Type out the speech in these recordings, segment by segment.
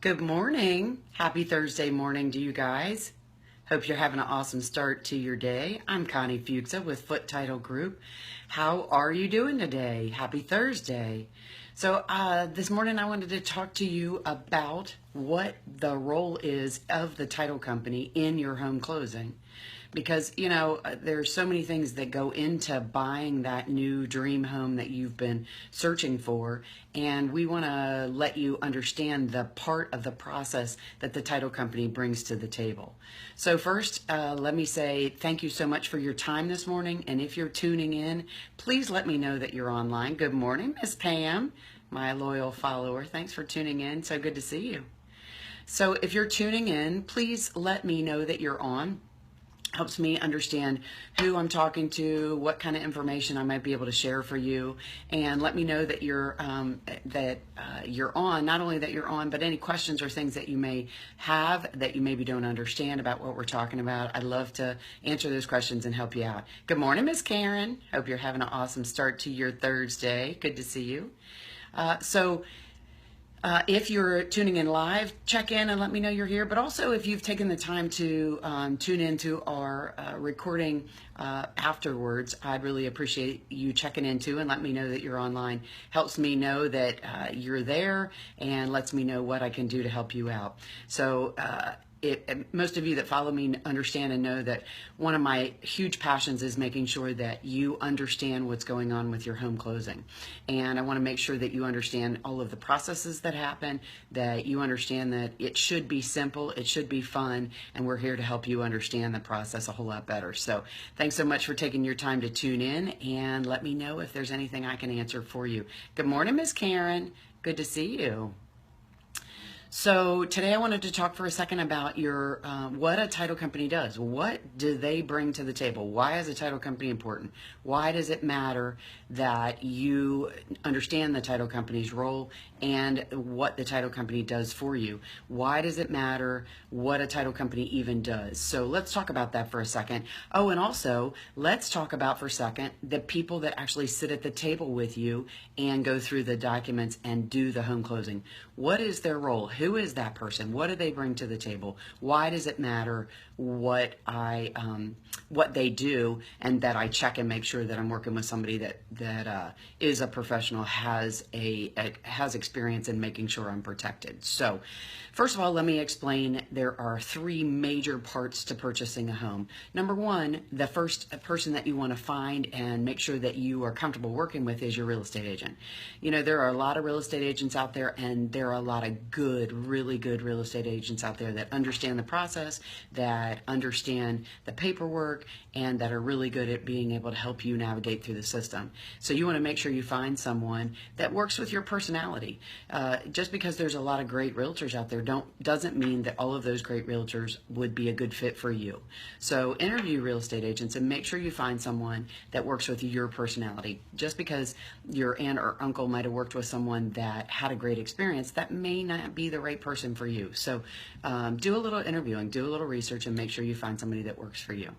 Good morning. Happy Thursday morning to you guys. Hope you're having an awesome start to your day. I'm Connie with Foote Title Group. How are you doing today? Happy Thursday. So this morning I wanted to talk to you about what the role is of the title company in your home closing. Because, there's so many things that go into buying that new dream home that you've been searching for. And we want to let you understand the part of the process that the title company brings to the table. So first, let me say thank you so much for your time this morning. And if you're tuning in, please let me know that you're online. Good morning, Miss Pam, my loyal follower. Thanks for tuning in. So good to see you. So if you're tuning in, please let me know that you're on. Helps me understand who I'm talking to, what kind of information I might be able to share for you, and let me know that you're on. Not only that you're on, but any questions or things that you may have that you maybe don't understand about what we're talking about. I'd love to answer those questions and help you out. Good morning, Miss Karen. Hope you're having an awesome start to your Thursday. Good to see you. If you're tuning in live, check in and let me know you're here. But also, if you've taken the time to tune into our recording afterwards, I'd really appreciate you checking into and let me know that you're online. Helps me know that you're there and lets me know what I can do to help you out. So most of you that follow me understand and know that one of my huge passions is making sure that you understand what's going on with your home closing. And I want to make sure that you understand all of the processes that happen, that you understand that it should be simple, it should be fun, and we're here to help you understand the process a whole lot better. So thanks so much for taking your time to tune in, and let me know if there's anything I can answer for you. Good morning, Miss Karen. Good to see you. So today I wanted to talk for a second about what a title company does. What do they bring to the table? Why is a title company important? Why does it matter that you understand the title company's role and what the title company does for you? Why does it matter what a title company even does? So let's talk about that for a second. Oh, and also let's talk about for a second the people that actually sit at the table with you and go through the documents and do the home closing. What is their role? Who is that person? What do they bring to the table? Why does it matter what they do, and that I check and make sure that I'm working with somebody that is a professional, has experience in making sure I'm protected. So first of all, let me explain there are three major parts to purchasing a home. Number one, the first person that you want to find and make sure that you are comfortable working with is your real estate agent. There are a lot of real estate agents out there, and there are a lot of really good real estate agents out there that understand the process, that understand the paperwork, and that are really good at being able to help you navigate through the system. So you want to make sure you find someone that works with your personality. Just because there's a lot of great realtors out there doesn't mean that all of those great realtors would be a good fit for you. So interview real estate agents and make sure you find someone that works with your personality. Just because your aunt or uncle might have worked with someone that had a great experience, that may not be the right person for you. So do a little interviewing, do a little research, and make sure you find somebody that works for you.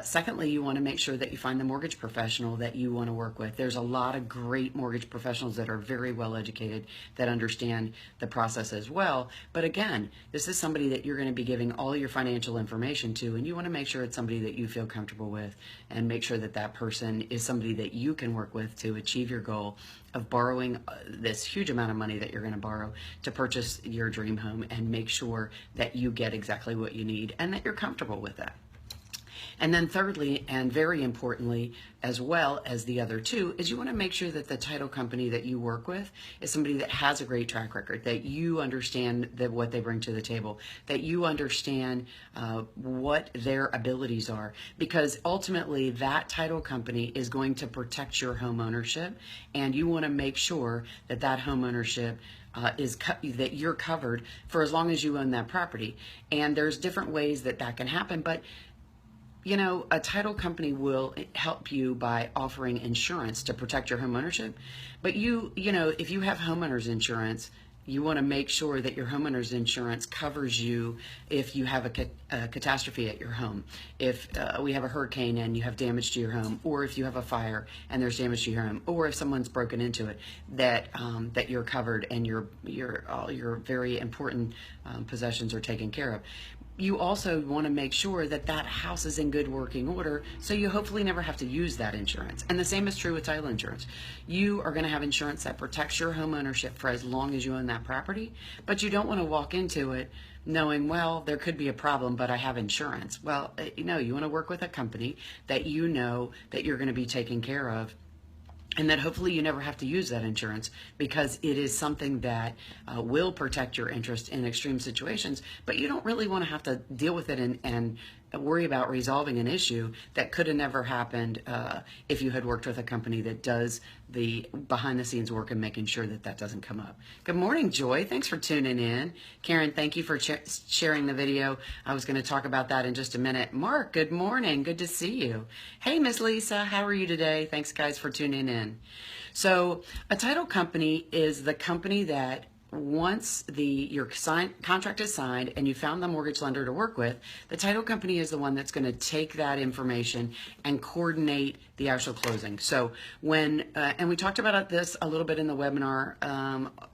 Secondly, you want to make sure that you find the mortgage professional that you want to work with. There's a lot of great mortgage professionals that are very well educated, that understand the process as well. But again, this is somebody that you're going to be giving all your financial information to, and you want to make sure it's somebody that you feel comfortable with, and make sure that that person is somebody that you can work with to achieve your goal of borrowing this huge amount of money that you're going to borrow to purchase your dream home, and make sure that you get exactly what you need and that you're comfortable with that. And then thirdly, and very importantly, as well as the other two, is you want to make sure that the title company that you work with is somebody that has a great track record, that you understand what they bring to the table, that you understand what their abilities are, because ultimately that title company is going to protect your home ownership, and you want to make sure that that home ownership that you're covered for as long as you own that property. And there's different ways that can happen, but a title company will help you by offering insurance to protect your home ownership. But if you have homeowners insurance, You want to make sure that your homeowner's insurance covers you if you have a catastrophe at your home, if we have a hurricane and you have damage to your home, or if you have a fire and there's damage to your home, or if someone's broken into it, that that you're covered and all your very important possessions are taken care of. You also want to make sure that that house is in good working order, so you hopefully never have to use that insurance. And the same is true with title insurance. You are going to have insurance that protects your home ownership for as long as you own that property, but you don't want to walk into it knowing, well, there could be a problem, but I have insurance. Well, you want to work with a company that you know that you're going to be taken care of, and that hopefully you never have to use that insurance, because it is something that will protect your interest in extreme situations, but you don't really want to have to deal with it and worry about resolving an issue that could have never happened if you had worked with a company that does the behind the scenes work and making sure that that doesn't come up. Good morning, Joy. Thanks for tuning in. Karen, thank you for sharing the video. I was going to talk about that in just a minute. Mark, good morning. Good to see you. Hey, Miss Lisa, how are you today? Thanks, guys, for tuning in. So a title company is the company that once your contract is signed and you found the mortgage lender to work with, the title company is the one that's going to take that information and coordinate the actual closing. So when, and we talked about this a little bit in the webinar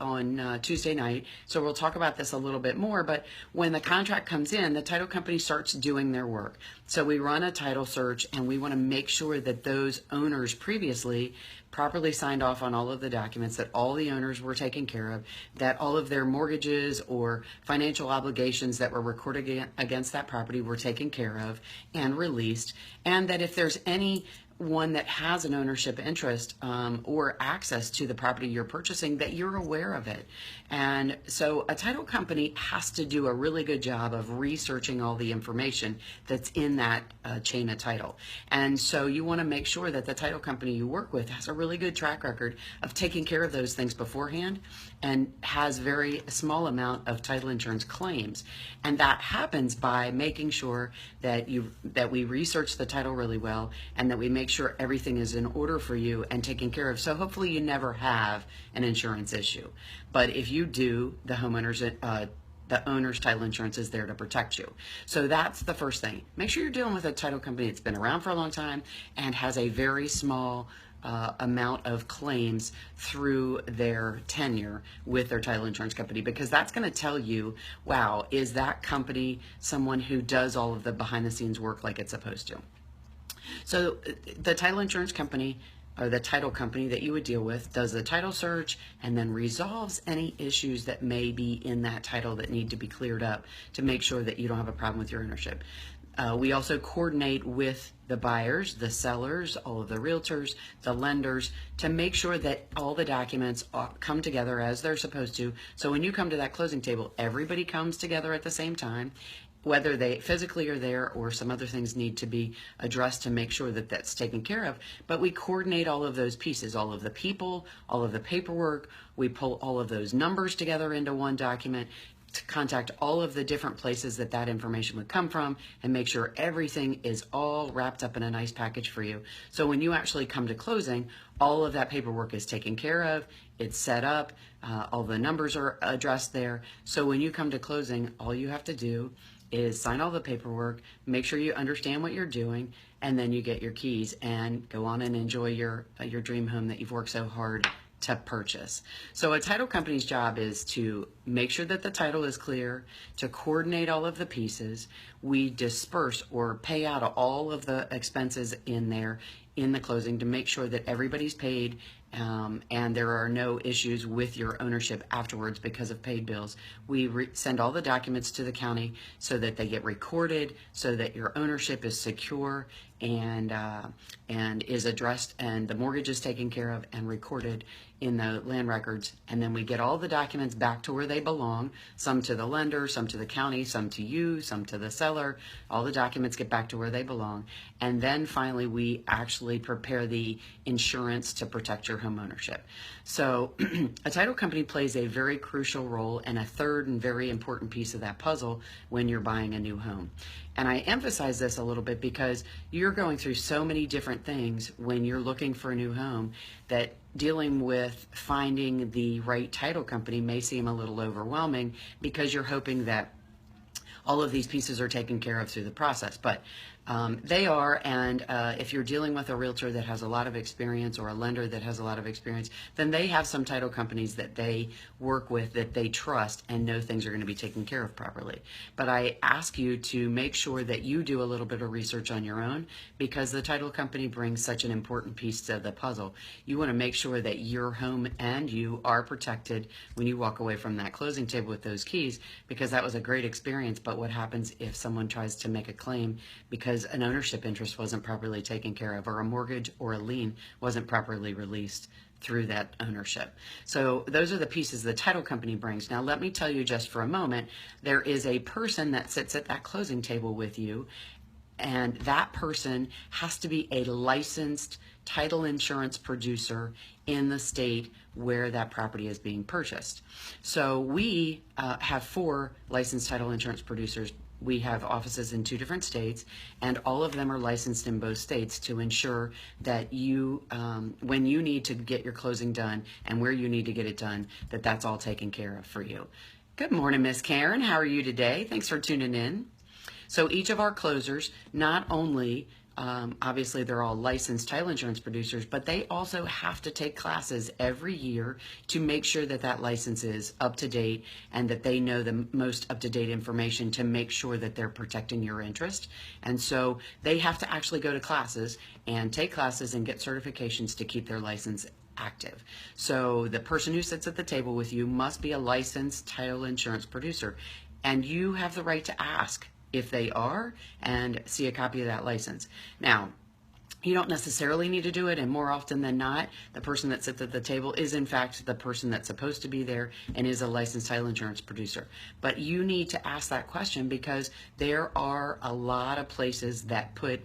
on Tuesday night, so we'll talk about this a little bit more, but when the contract comes in, the title company starts doing their work. So we run a title search, and we want to make sure that those owners previously properly signed off on all of the documents, that all the owners were taken care of, that all of their mortgages or financial obligations that were recorded against that property were taken care of and released, and that if there's any one that has an ownership interest or access to the property you're purchasing, that you're aware of it. And so a title company has to do a really good job of researching all the information that's in that chain of title. And so you want to make sure that the title company you work with has a really good track record of taking care of those things beforehand and has very small amount of title insurance claims. And that happens by making sure that we research the title really well, and that we make sure everything is in order for you and taken care of. So hopefully you never have an insurance issue. But if you do, the owner's title insurance is there to protect you. So that's the first thing. Make sure you're dealing with a title company that's been around for a long time and has a very small amount of claims through their tenure with their title insurance company, because that's going to tell you, wow, is that company someone who does all of the behind the scenes work like it's supposed to? So the title insurance company, or the title company that you would deal with, does the title search and then resolves any issues that may be in that title that need to be cleared up to make sure that you don't have a problem with your ownership. We also coordinate with the buyers, the sellers, all of the realtors, the lenders, to make sure that all the documents come together as they're supposed to. So when you come to that closing table, everybody comes together at the same time, whether they physically are there or some other things need to be addressed to make sure that that's taken care of. But we coordinate all of those pieces, all of the people, all of the paperwork. We pull all of those numbers together into one document to contact all of the different places that that information would come from, and make sure everything is all wrapped up in a nice package for you. So when you actually come to closing, all of that paperwork is taken care of, it's set up, all the numbers are addressed there. So when you come to closing, all you have to do is sign all the paperwork, make sure you understand what you're doing, and then you get your keys and go on and enjoy your dream home that you've worked so hard to purchase. So a title company's job is to make sure that the title is clear, to coordinate all of the pieces. We disperse or pay out all of the expenses in there in the closing to make sure that everybody's paid and there are no issues with your ownership afterwards because of paid bills. We send all the documents to the county so that they get recorded, so that your ownership is secure and is addressed, and the mortgage is taken care of and recorded in the land records. And then we get all the documents back to where they belong, some to the lender, some to the county, some to you, some to the seller. All the documents get back to where they belong. And then finally, we actually prepare the insurance to protect your home ownership. So a title company plays a very crucial role and a third and very important piece of that puzzle when you're buying a new home. And I emphasize this a little bit because you're going through so many different things when you're looking for a new home that dealing with finding the right title company may seem a little overwhelming because you're hoping that all of these pieces are taken care of through the process, but they are. And if you're dealing with a realtor that has a lot of experience or a lender that has a lot of experience, then they have some title companies that they work with that they trust and know things are going to be taken care of properly. But I ask you to make sure that you do a little bit of research on your own, because the title company brings such an important piece to the puzzle. You want to make sure that your home and you are protected when you walk away from that closing table with those keys, because that was a great experience. But what happens if someone tries to make a claim because an ownership interest wasn't properly taken care of, or a mortgage or a lien wasn't properly released through that ownership? So those are the pieces the title company brings. Now let me tell you just for a moment, there is a person that sits at that closing table with you, and that person has to be a licensed title insurance producer in the state where that property is being purchased. So we have 4 licensed title insurance producers. We have offices in 2 different states, and all of them are licensed in both states to ensure that you, when you need to get your closing done and where you need to get it done, that that's all taken care of for you. Good morning, Miss Karen. How are you today? Thanks for tuning in. So each of our closers, not only obviously they're all licensed title insurance producers, but they also have to take classes every year to make sure that that license is up to date and that they know the most up-to-date information to make sure that they're protecting your interest. And so they have to actually go to classes and take classes and get certifications to keep their license active. So the person who sits at the table with you must be a licensed title insurance producer, and you have the right to ask if they are and see a copy of that license. Now, you don't necessarily need to do it, and more often than not, the person that sits at the table is in fact the person that's supposed to be there and is a licensed title insurance producer. But you need to ask that question, because there are a lot of places that put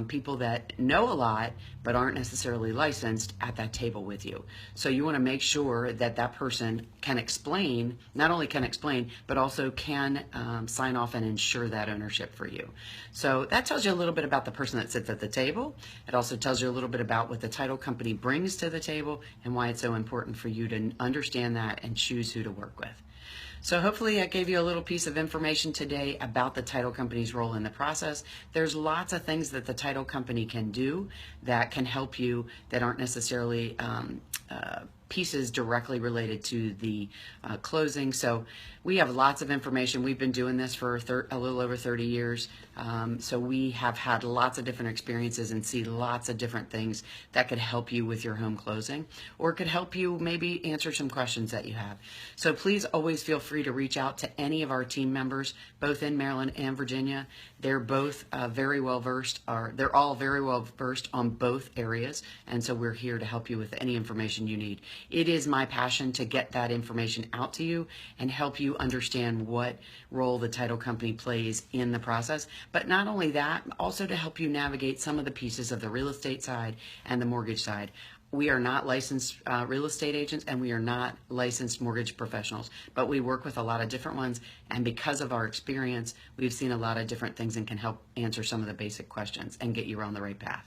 people that know a lot but aren't necessarily licensed at that table with you. So you want to make sure that that person can explain, not only can explain, but also can sign off and ensure that ownership for you. So that tells you a little bit about the person that sits at the table. It also tells you a little bit about what the title company brings to the table and why it's so important for you to understand that and choose who to work with. So hopefully I gave you a little piece of information today about the title company's role in the process. There's lots of things that the title company can do that can help you that aren't necessarily pieces directly related to the closing. So we have lots of information. We've been doing this for a little over 30 years. So we have had lots of different experiences and see lots of different things that could help you with your home closing, or could help you maybe answer some questions that you have. So please always feel free to reach out to any of our team members, both in Maryland and Virginia. They're both very well versed, or they're all very well versed on both areas. And so we're here to help you with any information you need. It is my passion to get that information out to you and help you understand what role the title company plays in the process. But not only that, also to help you navigate some of the pieces of the real estate side and the mortgage side. We are not licensed real estate agents, and we are not licensed mortgage professionals, but we work with a lot of different ones. And because of our experience, we've seen a lot of different things and can help answer some of the basic questions and get you on the right path.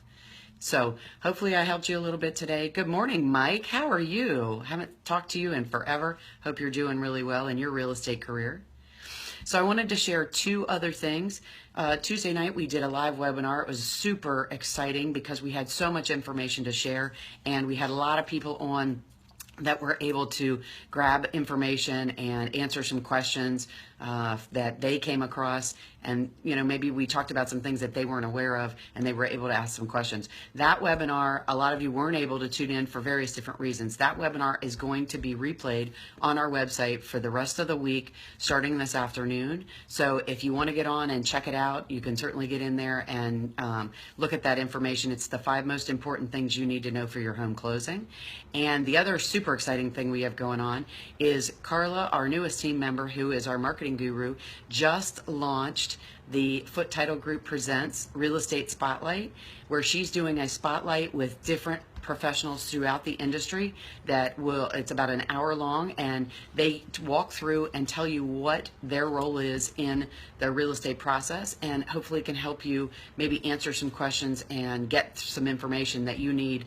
So hopefully I helped you a little bit today. Good morning, Mike. How are you? Haven't talked to you in forever. Hope you're doing really well in your real estate career. So I wanted to share 2 other things. Tuesday night we did a live webinar. It was super exciting because we had so much information to share, and we had a lot of people on that were able to grab information and answer some questions that they came across. And, you know, maybe we talked about some things that they weren't aware of, and they were able to ask some questions. That webinar, a lot of you weren't able to tune in for various different reasons. That webinar is going to be replayed on our website for the rest of the week, starting this afternoon. So if you want to get on and check it out, you can certainly get in there and look at that information. It's the 5 most important things you need to know for your home closing. And the other super exciting thing we have going on is Carla, our newest team member, who is our marketing guru, just launched the Foote Title Group presents Real Estate Spotlight, where she's doing a spotlight with different professionals throughout the industry it's about an hour long, and they walk through and tell you what their role is in the real estate process, and hopefully can help you maybe answer some questions and get some information that you need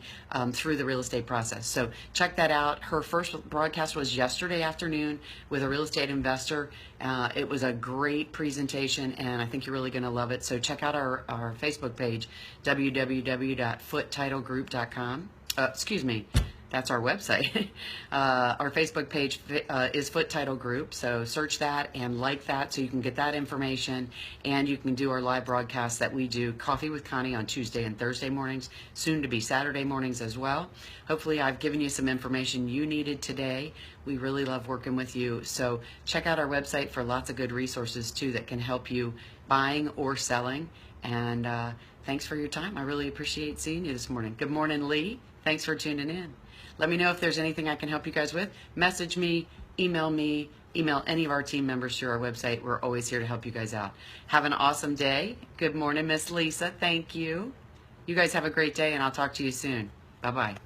through the real estate process. So check that out. Her first broadcast was yesterday afternoon with a real estate investor. It was a great presentation, and I think you're really going to love it. So check out our Facebook page, www.footetitlegroup.com. Excuse me, that's our website. Our Facebook page is Foote Title Group, so search that and like that so you can get that information, and you can do our live broadcasts that we do, Coffee with Connie, on Tuesday and Thursday mornings, soon to be Saturday mornings as well. Hopefully I've given you some information you needed today. We really love working with you, so check out our website for lots of good resources too that can help you buying or selling. And thanks for your time. I really appreciate seeing you this morning. Good morning, Lee. Thanks for tuning in. Let me know if there's anything I can help you guys with. Message me, email any of our team members through our website. We're always here to help you guys out. Have an awesome day. Good morning, Miss Lisa. Thank you. You guys have a great day, and I'll talk to you soon. Bye-bye.